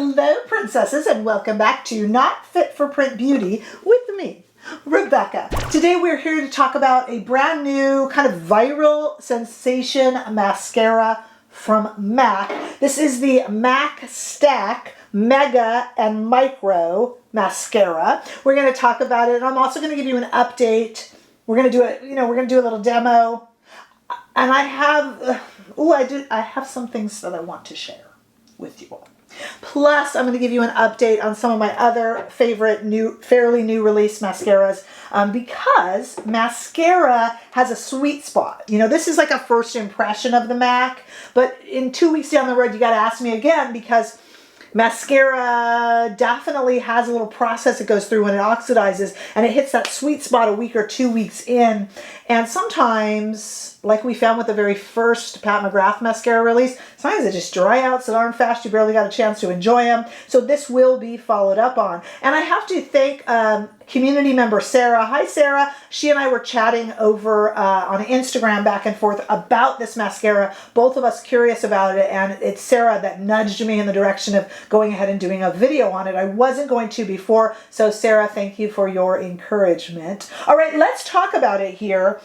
Hello, princesses, and welcome back to Not Fit for Print Beauty with me, Rebecca. Today we're here to talk about a brand new kind of viral sensation mascara from MAC. This is the MacStack Mega and Micro Mascara. We're going to talk about it, and I'm also going to give you an update. We're going to do it, we're going to do a little demo. And I have some things that I want to share with you all. Plus, I'm going to give you an update on some of my other favorite fairly new release mascaras because mascara has a sweet spot. This is like a first impression of the MAC, but in 2 weeks down the road, you got to ask me again because mascara definitely has a little process it goes through when it oxidizes, and it hits that sweet spot a week or 2 weeks in. And sometimes, like we found with the very first Pat McGrath mascara release, sometimes they just dry out so darn fast you barely got a chance to enjoy them. So this will be followed up on. And I have to thank community member Sarah. Hi, Sarah. She and I were chatting over on Instagram back and forth about this mascara, both of us curious about it, and it's Sarah that nudged me in the direction of going ahead and doing a video on it. I wasn't going to before, so Sarah, thank you for your encouragement. All right, let's talk about it here.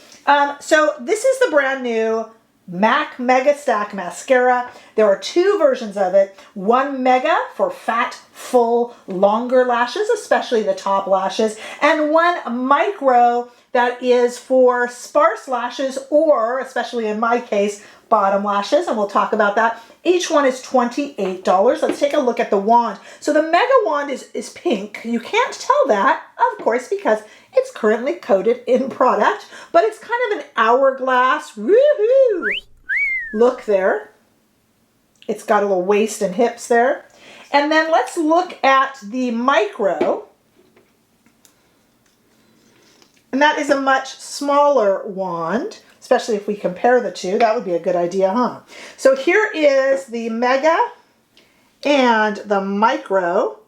So this is the brand new MAC Mega Stack Mascara. There are two versions of it. One Mega for fat, full, longer lashes, especially the top lashes, and one Micro that is for sparse lashes or, especially in my case, bottom lashes, and we'll talk about that. Each one is $28. Let's take a look at the wand. So the Mega wand is pink. You can't tell that, of course, because it's currently coated in product, but it's kind of an hourglass, woohoo, look there. It's got a little waist and hips there. And then let's look at the Micro. And that is a much smaller wand, especially if we compare the two. That would be a good idea, huh? So here is the Mega and the Micro.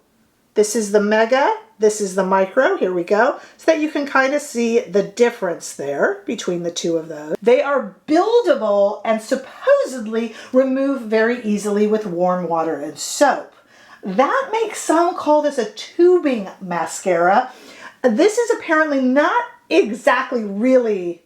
This is the Mega, this is the Micro, here we go, so that you can kind of see the difference there between the two of those. They are buildable and supposedly remove very easily with warm water and soap. That makes some call this a tubing mascara. This is apparently not exactly really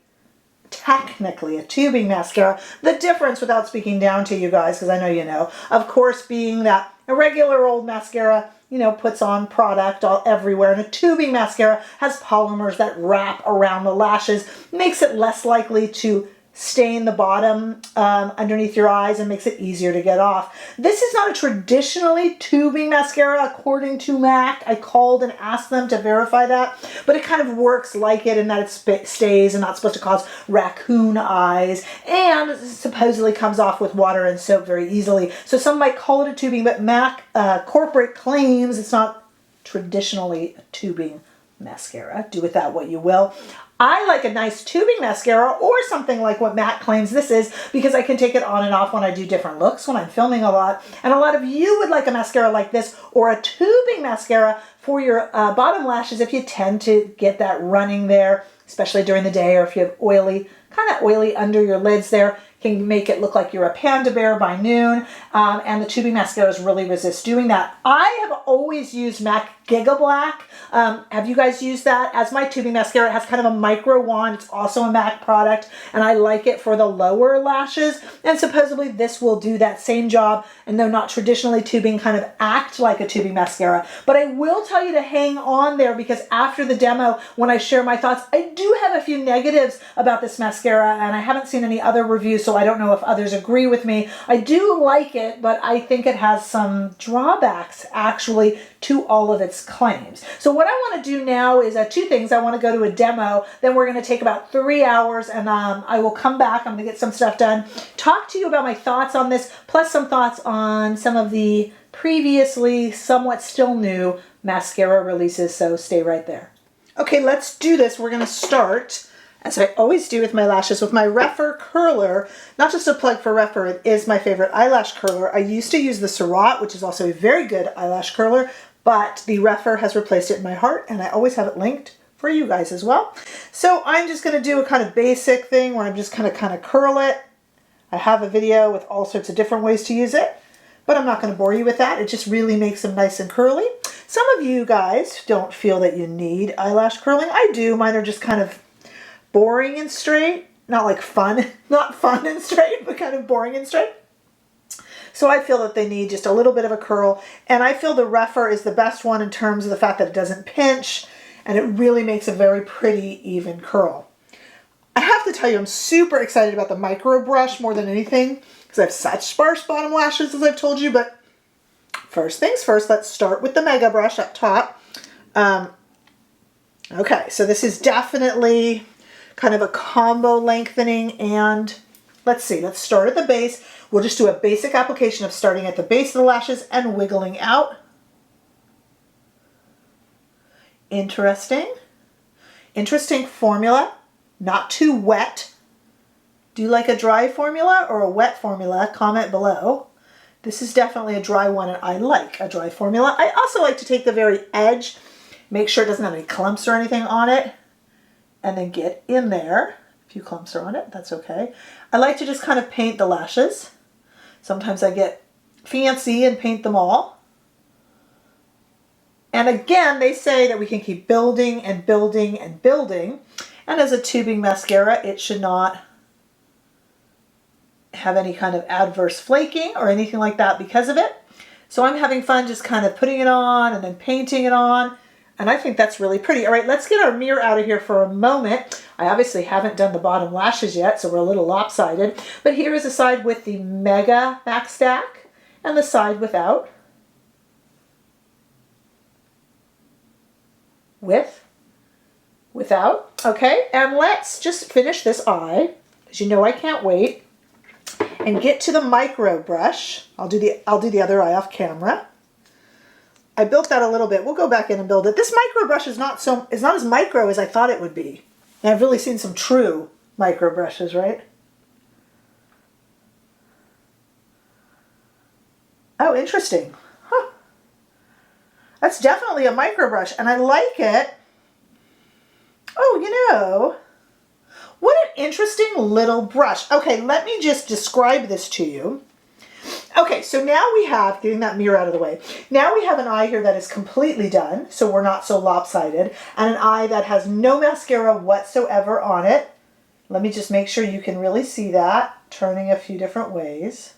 technically a tubing mascara. The difference, without speaking down to you guys, because I know you know, of course, being that a regular old mascara, puts on product all everywhere, and a tubing mascara has polymers that wrap around the lashes, makes it less likely to stain the bottom underneath your eyes and makes it easier to get off. This is not a traditionally tubing mascara according to MAC. I called and asked them to verify that, but it kind of works like it in that it stays and not supposed to cause raccoon eyes, and supposedly comes off with water and soap very easily. So some might call it a tubing, but MAC corporate claims it's not traditionally a tubing mascara. Do with that what you will. I like a nice tubing mascara or something like what MAC claims this is because I can take it on and off when I do different looks, when I'm filming a lot. And a lot of you would like a mascara like this or a tubing mascara for your bottom lashes if you tend to get that running there, especially during the day, or if you have kind of oily under your lids there. Can make it look like you're a panda bear by noon, and the tubing mascaras really resist doing that. I have always used MAC Gigablack. Have you guys used that as my tubing mascara? It has kind of a micro wand. It's also a MAC product, and I like it for the lower lashes, and supposedly this will do that same job, and though not traditionally tubing, kind of act like a tubing mascara. But I will tell you to hang on there because after the demo, when I share my thoughts, I do have a few negatives about this mascara, and I haven't seen any other reviews, so I don't know if others agree with me. I do like it, but I think it has some drawbacks actually to all of its claims. So what I want to do now is two things. I want to go to a demo, then we're going to take about 3 hours, and I will come back. I'm going to get some stuff done, talk to you about my thoughts on this, plus some thoughts on some of the previously somewhat still new mascara releases, so stay right there. Okay, let's do this. We're going to start, as I always do with my lashes, with my Rephr curler. Not just a plug for Rephr, it is my favorite eyelash curler. I used to use the Surratt, which is also a very good eyelash curler, but the Rephr has replaced it in my heart, and I always have it linked for you guys as well. So I'm just going to do a kind of basic thing where I'm just going to kind of curl it. I have a video with all sorts of different ways to use it, but I'm not going to bore you with that. It just really makes them nice and curly. Some of you guys don't feel that you need eyelash curling. I do. Mine are just kind of boring and straight. Not like fun, not fun and straight, but kind of boring and straight. So I feel that they need just a little bit of a curl. And I feel the Rephr is the best one in terms of the fact that it doesn't pinch and it really makes a very pretty, even curl. I have to tell you, I'm super excited about the micro brush more than anything because I have such sparse bottom lashes, as I've told you. But first things first, let's start with the Mega brush up top. Okay, so this is definitely kind of a combo lengthening, and let's see, let's start at the base. We'll just do a basic application of starting at the base of the lashes and wiggling out. Interesting. Interesting formula. Not too wet. Do you like a dry formula or a wet formula? Comment below. This is definitely a dry one, and I like a dry formula. I also like to take the very edge, make sure it doesn't have any clumps or anything on it, and then get in there. A few clumps are on it, that's okay. I like to just kind of paint the lashes. Sometimes I get fancy and paint them all. And again, they say that we can keep building and building and building. And as a tubing mascara, it should not have any kind of adverse flaking or anything like that because of it. So I'm having fun just kind of putting it on and then painting it on. And I think that's really pretty. All right, let's get our mirror out of here for a moment. I obviously haven't done the bottom lashes yet, so we're a little lopsided. But here is the side with the Mega MacStack and the side without. With, without. Okay, and let's just finish this eye, because you know I can't wait, and get to the micro brush. I'll do the other eye off camera. I built that a little bit. We'll go back in and build it. This micro brush is not as micro as I thought it would be. And I've really seen some true micro brushes, right? Oh, interesting. Huh. That's definitely a micro brush, and I like it. Oh, you know, what an interesting little brush. Okay, let me just describe this to you. Okay, so now we have, getting that mirror out of the way, now we have an eye here that is completely done, so we're not so lopsided, and an eye that has no mascara whatsoever on it. Let me just make sure you can really see that, turning a few different ways.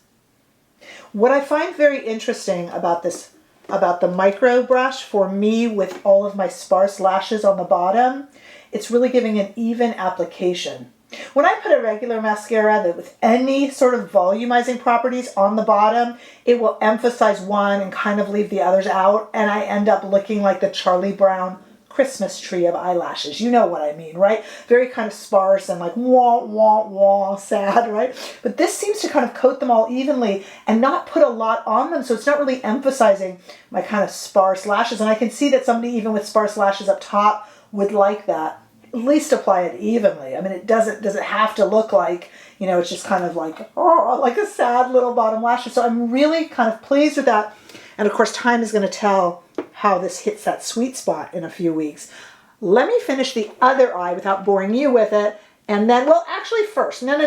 What I find very interesting about this, about the micro brush for me with all of my sparse lashes on the bottom, it's really giving an even application. When I put a regular mascara that with any sort of volumizing properties on the bottom, it will emphasize one and kind of leave the others out, and I end up looking like the Charlie Brown Christmas tree of eyelashes. You know what I mean, right? Very kind of sparse and like wah, wah, wah, sad, right? But this seems to kind of coat them all evenly and not put a lot on them, so it's not really emphasizing my kind of sparse lashes. And I can see that somebody even with sparse lashes up top would like that. At least apply it evenly. I mean, does it have to look like, you know, it's just kind of like, oh, like a sad little bottom lash. So I'm really kind of pleased with that. And of course, time is going to tell how this hits that sweet spot in a few weeks. Let me finish the other eye without boring you with it. And then, well, actually first, no.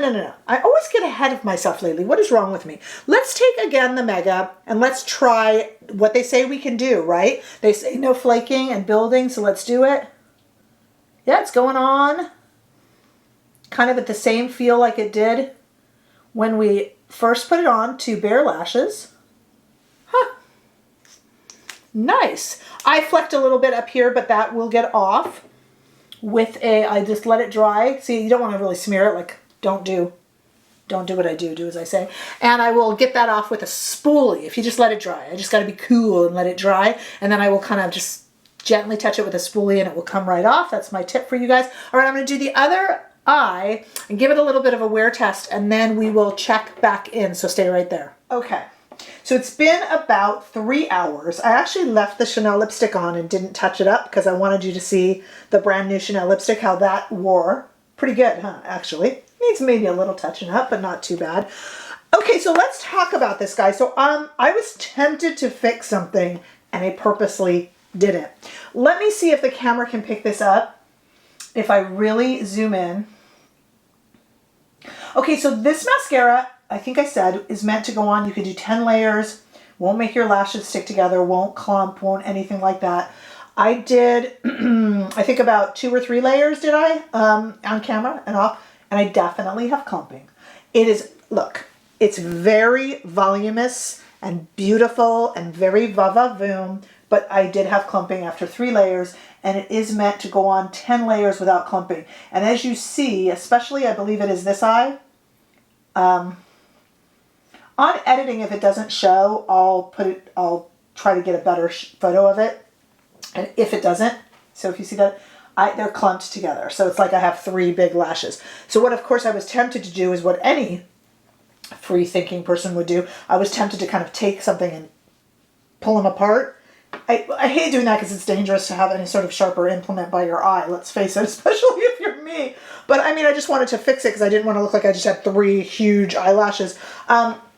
I always get ahead of myself lately. What is wrong with me? Let's take again the Mega and let's try what they say we can do, right? They say no flaking and building, so let's do it. Yeah, it's going on kind of at the same feel like it did when we first put it on, to bare lashes. Huh. Nice. I flecked a little bit up here, but that will get off with I just let it dry. See, you don't want to really smear it, like don't do what I do as I say. And I will get that off with a spoolie if you just let it dry. I just got to be cool and let it dry, and then I will kind of just gently touch it with a spoolie and it will come right off. That's my tip for you guys. All right, I'm going to do the other eye and give it a little bit of a wear test, and then we will check back in, so stay right there. Okay, so it's been about 3 hours. I actually left the Chanel lipstick on and didn't touch it up because I wanted you to see the brand new Chanel lipstick, how that wore. Pretty good, huh, actually. Needs maybe a little touching up, but not too bad. Okay, so let's talk about this, guys. So I was tempted to fix something, and I purposely didn't. Let me see if the camera can pick this up. If I really zoom in. Okay, so this mascara, I think I said, is meant to go on. You can do 10 layers. Won't make your lashes stick together, won't clump, won't anything like that. I did, I think about 2 or 3 layers did I on camera and off, and I definitely have clumping. It is, look, it's very voluminous and beautiful and very va-va-voom, but I did have clumping after 3 layers, and it is meant to go on 10 layers without clumping. And as you see, especially I believe it is this eye, on editing, if it doesn't show, I'll try to get a better photo of it. And if it doesn't, so if you see that, they're clumped together. So it's like I have 3 big lashes. So what, of course, I was tempted to do is what any free-thinking person would do. I was tempted to kind of take something and pull them apart. I hate doing that because it's dangerous to have any sort of sharper implement by your eye, let's face it, especially if you're me. But I mean, I just wanted to fix it because I didn't want to look like I just had 3 huge eyelashes.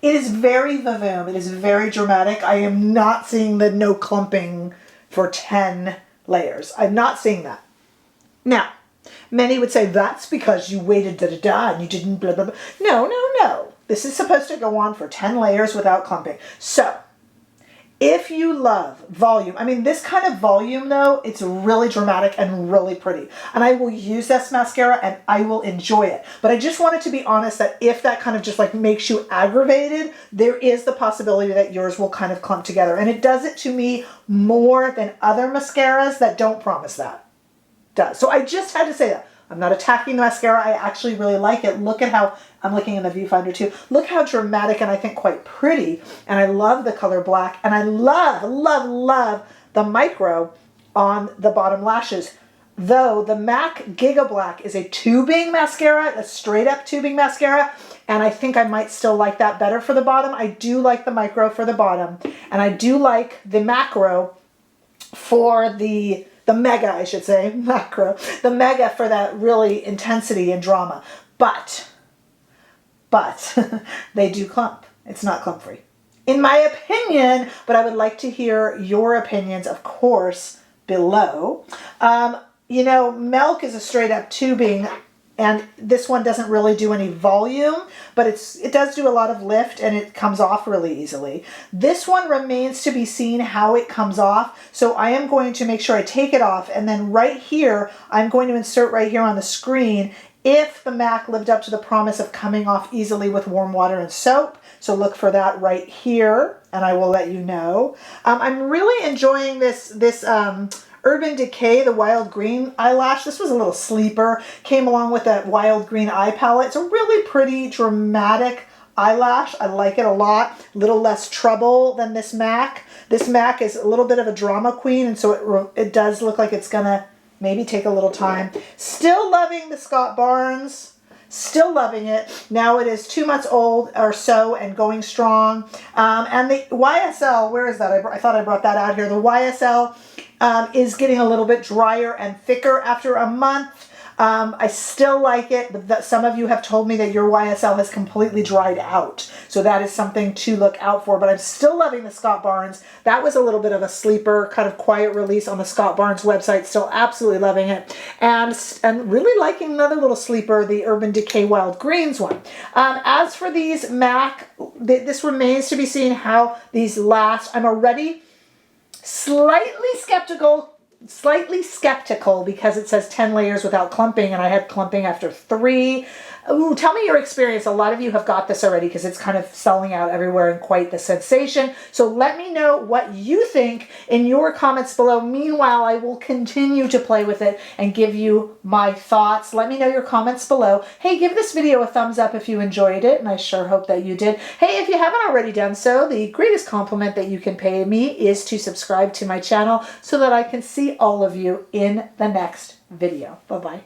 It is very vavoom. It is very dramatic. I am not seeing the no clumping for 10 layers. I'm not seeing that. Now, many would say that's because you waited da-da-da and you didn't blah, blah, blah. No, no, no. This is supposed to go on for 10 layers without clumping. So, if you love volume, I mean, this kind of volume, though, it's really dramatic and really pretty. And I will use this mascara and I will enjoy it. But I just wanted to be honest that if that kind of just like makes you aggravated, there is the possibility that yours will kind of clump together. And it does it to me more than other mascaras that don't promise that. Does. So I just had to say that. I'm not attacking the mascara. I actually really like it. Look at how, I'm looking in the viewfinder too. Look how dramatic and I think quite pretty. And I love the color black. And I love, love, love the micro on the bottom lashes. Though the MAC Gigablack is a tubing mascara, a straight up tubing mascara. And I think I might still like that better for the bottom. I do like the micro for the bottom. And I do like the macro for the mega, I should say, macro, the mega for that really intensity and drama. But they do clump. It's not clump free, in my opinion, but I would like to hear your opinions, of course, below. You know, Milk is a straight up tubing, and this one doesn't really do any volume, but it does do a lot of lift and it comes off really easily. This one remains to be seen how it comes off. So I am going to make sure I take it off, and then right here, I'm going to insert right here on the screen if the MAC lived up to the promise of coming off easily with warm water and soap. So look for that right here and I will let you know. I'm really enjoying this Urban Decay, the Wild Green eyelash. This was a little sleeper. Came along with that Wild Green eye palette. It's a really pretty, dramatic eyelash. I like it a lot. A little less trouble than this MAC. This MAC is a little bit of a drama queen, and so it does look like it's gonna maybe take a little time. Still loving the Scott Barnes. Still loving it. Now it is 2 months old or so and going strong. And the YSL, where is that? I thought I brought that out here. The YSL is getting a little bit drier and thicker after a month. I still like it, but some of you have told me that your YSL has completely dried out. So that is something to look out for, but I'm still loving the Scott Barnes. That was a little bit of a sleeper, kind of quiet release on the Scott Barnes website. Still absolutely loving it. And really liking another little sleeper, the Urban Decay Wild Greens one. As for these MAC, this remains to be seen how these last. I'm already slightly skeptical because it says 10 layers without clumping, and I had clumping after 3. Ooh, tell me your experience. A lot of you have got this already because it's kind of selling out everywhere and quite the sensation. So let me know what you think in your comments below. Meanwhile, I will continue to play with it and give you my thoughts. Let me know your comments below. Hey, give this video a thumbs up if you enjoyed it, and I sure hope that you did. Hey, if you haven't already done so, the greatest compliment that you can pay me is to subscribe to my channel so that I can see all of you in the next video. Bye-bye.